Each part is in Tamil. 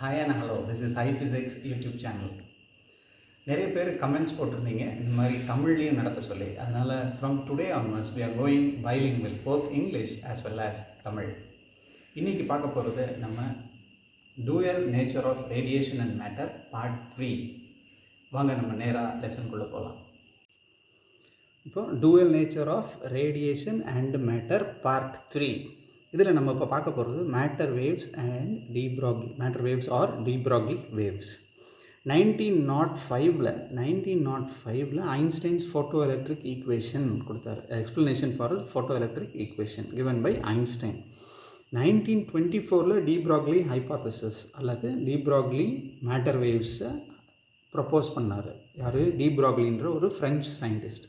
Hi and hello, this is iPhysics YouTube channel. நிறைய பேர் கமெண்ட்ஸ் போட்டிருந்தீங்க இந்த மாதிரி தமிழ்லேயும் நடத்த சொல்லி. அதனால் from today onwards we are going bilingual, both English as well as Tamil. இன்றைக்கி பார்க்க போகிறது நம்ம dual nature of radiation and matter part 3. வாங்க நம்ம நேராக லெசனுக்குள்ளே போகலாம். இப்போ dual nature of radiation and matter part 3. இதில் நம்ம இப்போ பார்க்க போகிறது matter waves and de Broglie matter waves are de Broglie waves. 1905 Einstein's photoelectric equation கொடுத்தாரு. Explanation for photoelectric equation given by Einstein. 1924 de Broglie hypothesis அல்லது டி ப்ராக்லி மேட்டர் வேவ்ஸை ப்ரப்போஸ் பண்ணார். யார்? டி ப்ராக்லின்ற ஒரு ஃப்ரெஞ்சு சயின்டிஸ்ட்.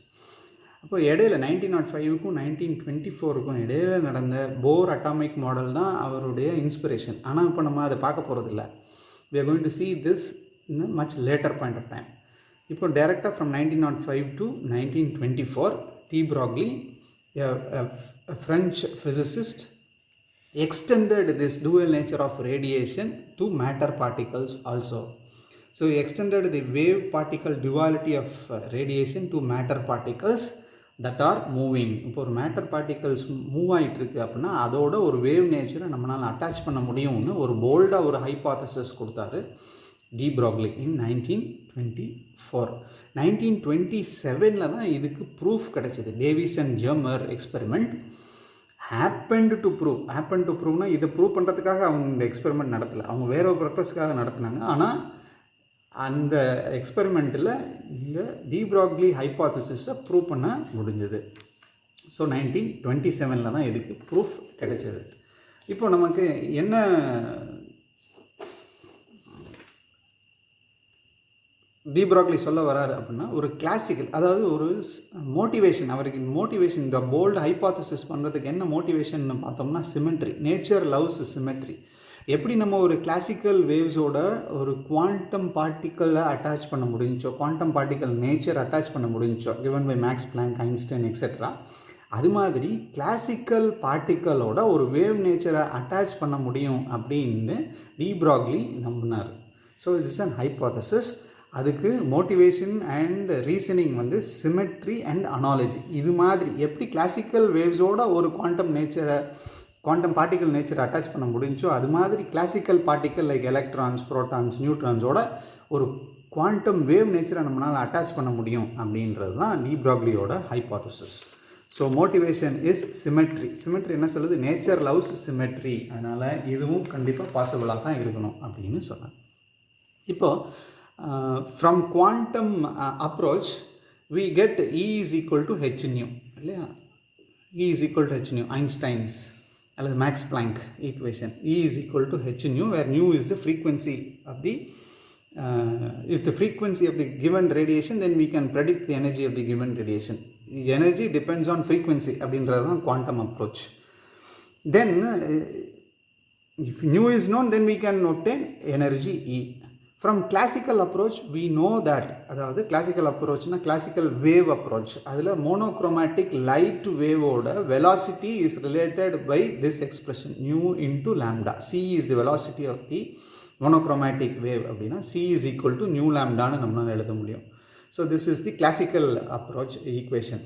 அப்போ இடையில 1905க்கும் 1924க்கும் இடையில நடந்த போர் அட்டாமிக் மாடல் தான் அவருடைய இன்ஸ்பிரேஷன். ஆனால் இப்போ நம்ம அதை பார்க்க போகிறதில்ல. we are going to see this in a much later point of time. இப்போ டைரெக்டாக from 1905 to 1924 de Broglie, a French physicist, extended this dual nature of radiation to matter particles also. So he extended the wave particle duality of radiation to matter particles that are moving. இப்போ ஒரு மேட்டர் பார்ட்டிகல்ஸ் மூவ் ஆகிட்டுருக்கு அப்படின்னா அதோட ஒரு வேவ் நேச்சரை நம்மளால் அட்டாச் பண்ண முடியும்னு ஒரு போல்டாக ஒரு ஹைபாத்தசிஸ் கொடுத்தாரு டி ப்ராக்லி இன் 1924. 1927 தான் இதுக்கு ப்ரூஃப் கிடைச்சிது. Davis and Germer experiment happen to ப்ரூவ்னா இதை ப்ரூவ் பண்ணுறதுக்காக அவங்க இந்த எக்ஸ்பெரிமெண்ட் நடத்தலை, அவங்க வேற ஒரு பர்பஸ்க்காக நடத்தினாங்க. ஆனால் அந்த எக்ஸ்பெரிமெண்ட்டில் இந்த டி ப்ராக்லி ஹைபாத்தசிஸை ப்ரூவ் பண்ண முடிஞ்சது. ஸோ 1927 தான் இதுக்கு ப்ரூஃப் கிடைச்சது. இப்போ நமக்கு என்ன டி ப்ராக்லி சொல்ல வராரு அப்படின்னா, ஒரு கிளாசிக்கல், அதாவது ஒரு மோட்டிவேஷன். அவருக்கு இந்த மோட்டிவேஷன், இந்த போல்டு ஹைபாத்தசிஸ் பண்ணுறதுக்கு என்ன மோட்டிவேஷன் பார்த்தோம்னா சிமெட்ரி. Nature loves symmetry. எப்படி நம்ம ஒரு கிளாசிக்கல் வேவ்ஸோட ஒரு குவாண்டம் பார்ட்டிக்கலை அட்டாச் பண்ண முடிஞ்சோ, குவாண்டம் பார்ட்டிக்கல் நேச்சர் அட்டாச் பண்ண முடிஞ்சோ given by Max Planck, Einstein etcetera, அது மாதிரி கிளாசிக்கல் பார்ட்டிக்கலோட ஒரு வேவ் நேச்சரை அட்டாச் பண்ண முடியும் அப்படின்னு டி ப்ராக்லி நம்பினார். So it's an hypothesis. அதுக்கு motivation and reasoning symmetry and analogy. இது மாதிரி எப்படி கிளாசிக்கல் வேவ்ஸோட ஒரு குவாண்டம் பார்ட்டிக்கல் நேச்சரை அட்டாச் பண்ண முடிஞ்சோ அது மாதிரி classical particle like electrons, protons, நியூட்ரான்ஸோட ஒரு குவாண்டம் வேவ் நேச்சரை நம்மளால் அட்டாச் பண்ண முடியும் அப்படின்றது தான் டி ப்ராக்லியோட hypothesis. So motivation is symmetry. Symmetry என்ன சொல்லுது? Nature loves symmetry. அதனால் இதுவும் கண்டிப்பாக பாசிபிளாக தான் இருக்கணும் அப்படின்னு சொன்னாங்க. இப்போது from quantum approach we get E is equal to h nu இல்லையா? E is equal to h nu, Einstein's அல்லது Max Planck equation. E is equal to h nu, where nu is the frequency of the if the frequency of the given radiation, then we can predict the energy of the given radiation. The energy depends on frequency அப்படின்றது தான் quantum approach. Then if nu is known, then we can obtain energy E. From classical approach we know that, அதாவது கிளாசிக்கல் அப்ரோச்னா கிளாசிக்கல் வேவ் அப்ரோச், அதில் மோனோக்ரோமேட்டிக் லைட் வேவோட velocity is related by this expression nu into lambda. C is the velocity of the monochromatic wave அப்படின்னா c is equal to nu லாம்டான்னு நம்மளால் எழுத முடியும். So this is the classical approach equation,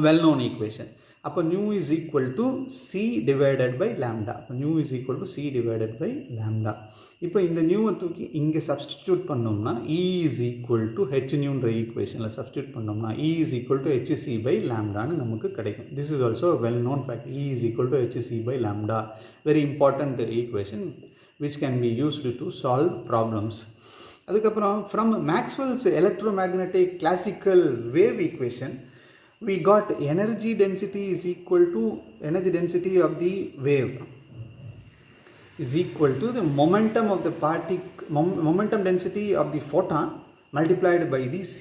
well known equation. அப்போ nu is equal to c divided by lambda. அப்போ nu is equal to c divided by lambda. இப்போ இந்த நியூவை தூக்கி இங்கே சப்ஸ்டிடியூட் பண்ணோம்னா E is equal to h நியூன்ற ஈக்குவேஷனில் சப்ஸ்டிடியூட் பண்ணோம்னா E is equal to hc by லாம்டான்னு நமக்கு கிடைக்கும். This is also well known fact. E is equal to hc by lambda. Very important equation which can be used to solve problems. அதுக்கப்புறம் from Maxwell's electromagnetic classical wave equation we got energy density is equal to energy density of the wave is equal to the momentum of the momentum density of the photon multiplied by the c.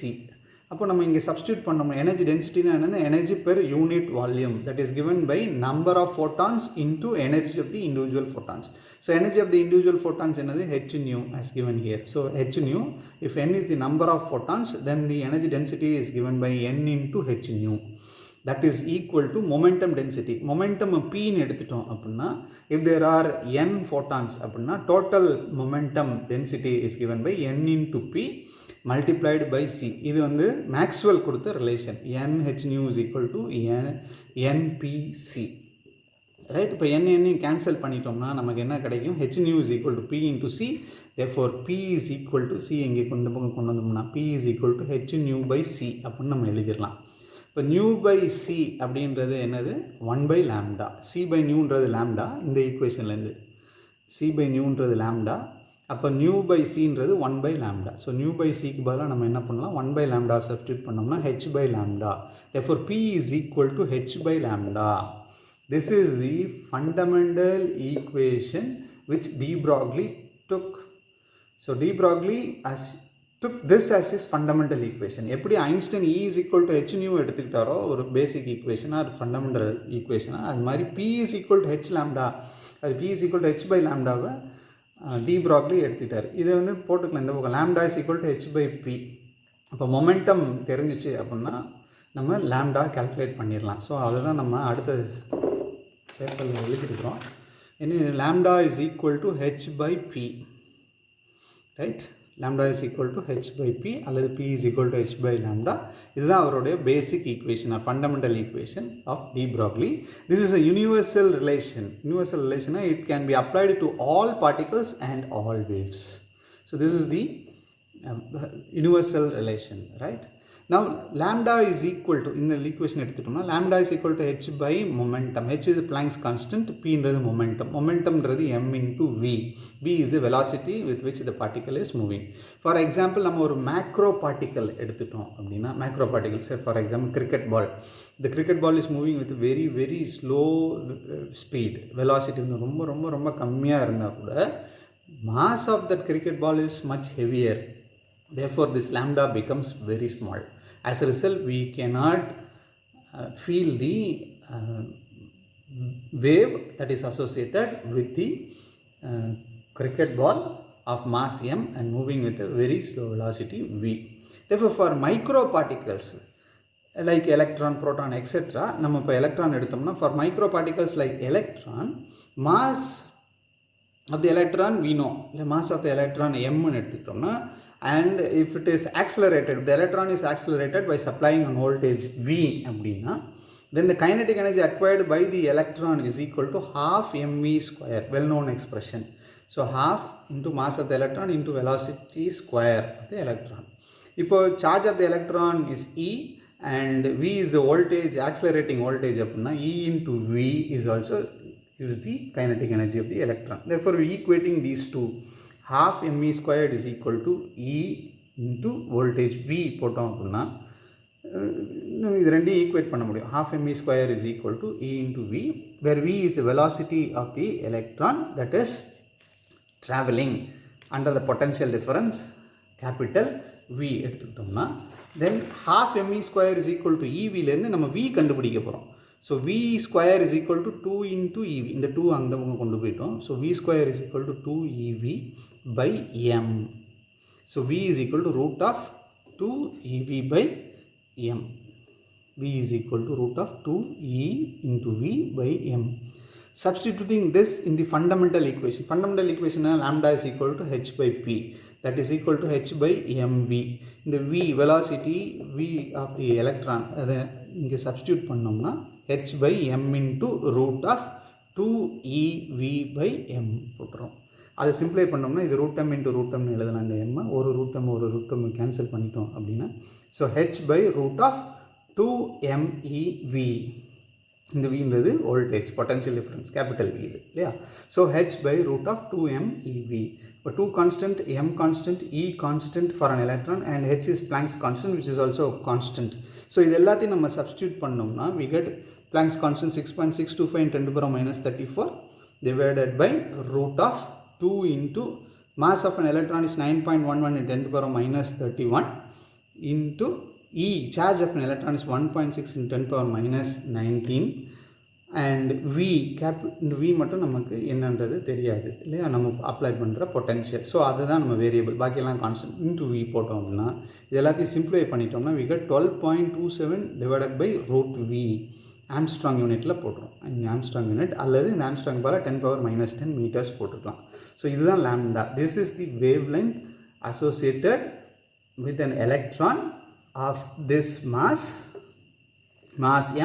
அப்போ நம்ம இங்கே சப்ஸ்டியூட் பண்ணோம். எனர்ஜி டென்சிட்டினா என்னென்னா energy per unit volume, that is given by number of photons into energy of the individual photons. So energy of the individual photons என்னது? h nu as given here. So h nu, if n is the number of photons, then the energy density is given by n into h nu. that is equal to momentum density. Momentum p ன்னு எடுத்துட்டோம் அப்படின்னா if there are n photons அப்படின்னா total momentum density is given by n into p multiplied by c. இது வந்து மேக்ஸ்வெல் கொடுத்த relation nh nu is equal to npc. Right. இப்போ n கேன்சல் பண்ணிட்டோம்னா நமக்கு என்ன கிடைக்கும்? h nu is equal to p into c. therefore p is equal to c எங்கே கொண்டு வந்தோம்னா p is equal to h nu by c அப்படின்னு நம்ம எழுதிடலாம். இப்போ nu by c அப்படின்றது என்னது? 1 by lambda. c by nuன்றது lambda இந்த ஈக்குவேஷன்லேருந்து c by nuன்றது lambda. அப்போ nu by cன்றது 1 by lambda. So nu by cக்கு பதிலாக நம்ம என்ன பண்ணலாம்? 1 by lambda சப்ஸ்டியூட் பண்ணோம்னா h by lambda. therefore p is equal to h by lambda. This is the fundamental equation which de Broglie took. So de Broglie took this as his fundamental equation. எப்படி Einstein E is equal to h nu எடுத்துக்கிட்டாரோ ஒரு பேசிக் ஈக்குவேஷனாக அது ஃபண்டமெண்டல் ஈக்குவேஷனாக, அது மாதிரி p is equal to h lambda, அது p is equal to h by lambdaவை de Broglie எடுத்துக்கிட்டார். இதை வந்து போட்டுக்கலாம் இந்த பக்கம் lambda is equal to h by p. அப்போ மொமெண்டம் தெரிஞ்சிச்சு அப்படின்னா நம்ம லாம்டா கால்குலேட் பண்ணிடலாம். ஸோ அதை தான் நம்ம அடுத்த பேப்பரில் எழுதிருக்கிறோம். என்ன lambda is equal to h by p, right? lambda is equal to h by p அல்லது p is equal to h by lambda. இதுதான் அவருடைய basic equation, fundamental equation of de Broglie. This is a universal relation. Universal relation, it can be applied to all particles and all waves. So this is the universal relation, right? Now lambda is equal to, இந்த equation எடுத்துட்டோம்னா lambda is equal to h by momentum. h is Planck's constant, p ன்றது momentum. Momentum ன்றது m into v. v is the velocity with which the particle is moving. For example, நம்ம ஒரு macro particle எடுத்துட்டோம் அப்படின்னா, macro particle, say for example cricket ball. The cricket ball is moving with very very slow speed. Velocity வந்து ரொம்ப ரொம்ப ரொம்ப கம்மியாக இருந்தால் கூட mass of that cricket ball is much heavier. Therefore this lambda becomes very small. As a result, we cannot feel the wave that is associated with the cricket ball of mass m and moving with a very slow velocity v. Therefore, for microparticles like electron, proton, etc., நம்ம இப்போ electron எடுத்தோம்னா, for microparticles like electron, mass of the electron we know, the mass of the electron m ன்னு எடுத்துக்கிட்டோம்னா, and if it is accelerated, the electron is accelerated by supplying a voltage v அப்படின்னா, then the kinetic energy acquired by the electron is equal to half mv square, well known expression. So half into mass of the electron into velocity square of the electron. இப்போ charge of the electron is E and v is the voltage, accelerating voltage அப்படின்னா, E into v is also is the kinetic energy of the electron. Therefore we equating these two, half mv squared is equal to E into voltage v போட்டோம் அப்படின்னா இது ரெண்டையும் ஈக்குவேட் பண்ண முடியும். half mv square is equal to E into v, where v is the velocity of the electron that is traveling under the potential difference capital V எடுத்துக்கிட்டோம்னா, then half mv square is equal to EVலேருந்து நம்ம v கண்டுபிடிக்க போகிறோம். So v square is equal to 2 into EV. இந்த 2 அந்த பக்கம் கொண்டு போயிட்டோம். So v square is equal to 2 EV by m. So v is equal to root of 2 EV by m. v is equal to root of 2 E into v by m. Substituting this in the fundamental equation. Fundamental equation lambda is equal to h by p. That is equal to h by mv. In the v velocity v of the electron, இங்கே substitute பண்ணோம்னா h by m into root of 2 EV by m போட்டுரும். அதை சிம்ப்ளை பண்ணோம்னா இது root m into root m எழுதலாம். இந்த m ஒரு ரூட் m கேன்சல் பண்ணிட்டோம் அப்படின்னா, so h by root of 2 MEV. இந்த வின்றது voltage, potential difference, capital V இல்லையா? So h by root of 2 MEV. இப்போ 2 constant, m constant, E constant for an electron and h is Planck's constant which is also constant. So இது எல்லாத்தையும் நம்ம சப்ஸ்டியூட் பண்ணோம்னா we get Planck's constant 6.625 in 10 to the power minus 34 divided by root of 2 into mass of an electron is 9.11 in 10 to the power minus 31 into E, charge of an electron is 1.6 in 10 to the power minus 19 and V இந்த வி மட்டும் நமக்கு என்னன்றது தெரியாது இல்லையா, நம்ம அப்ளை பண்ணுற பொட்டென்ஷியல். ஸோ அதுதான் நம்ம வேரியபிள், பாக்கியெல்லாம் கான்ஸ்டன்ட். இன்ட்டு வி போட்டோம் அப்படின்னா இது எல்லாத்தையும் சிம்ப்ளிஃபை பண்ணிட்டோம்னா we get 12.27 divided by root V angstrom யூனிட்டில் போட்டுரும். ஆம்ஸ்ட்ராங் யூனிட் அல்லது இந்த ஆம்ஸ்ட்ராங் பால 10⁻−10 மீட்டர்ஸ் போட்டுக்கலாம். ஸோ இதுதான் lambda. This is the wavelength associated with an electron of this mass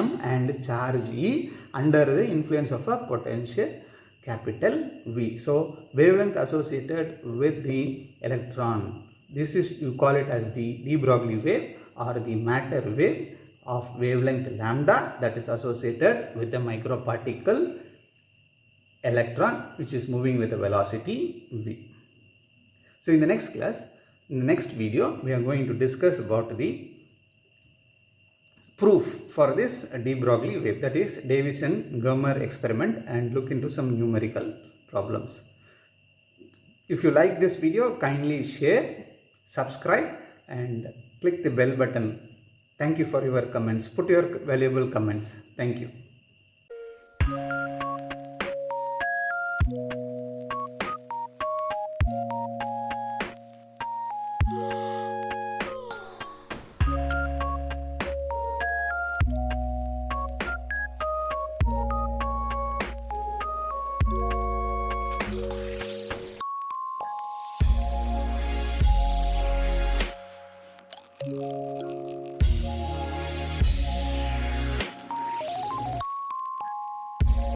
m and charge E under the influence of a potential capital V. So wavelength associated with the electron, this is, you call it as the de Broglie wave or the matter wave of wavelength lambda that is associated with a microparticle electron which is moving with a velocity V. So in the next class, in the next video, we are going to discuss about the proof for this de Broglie wave, that is Davison-Germer experiment, and look into some numerical problems. If you like this video, kindly share, subscribe and click the bell button. Thank you for your comments. Put your valuable comments. Thank you.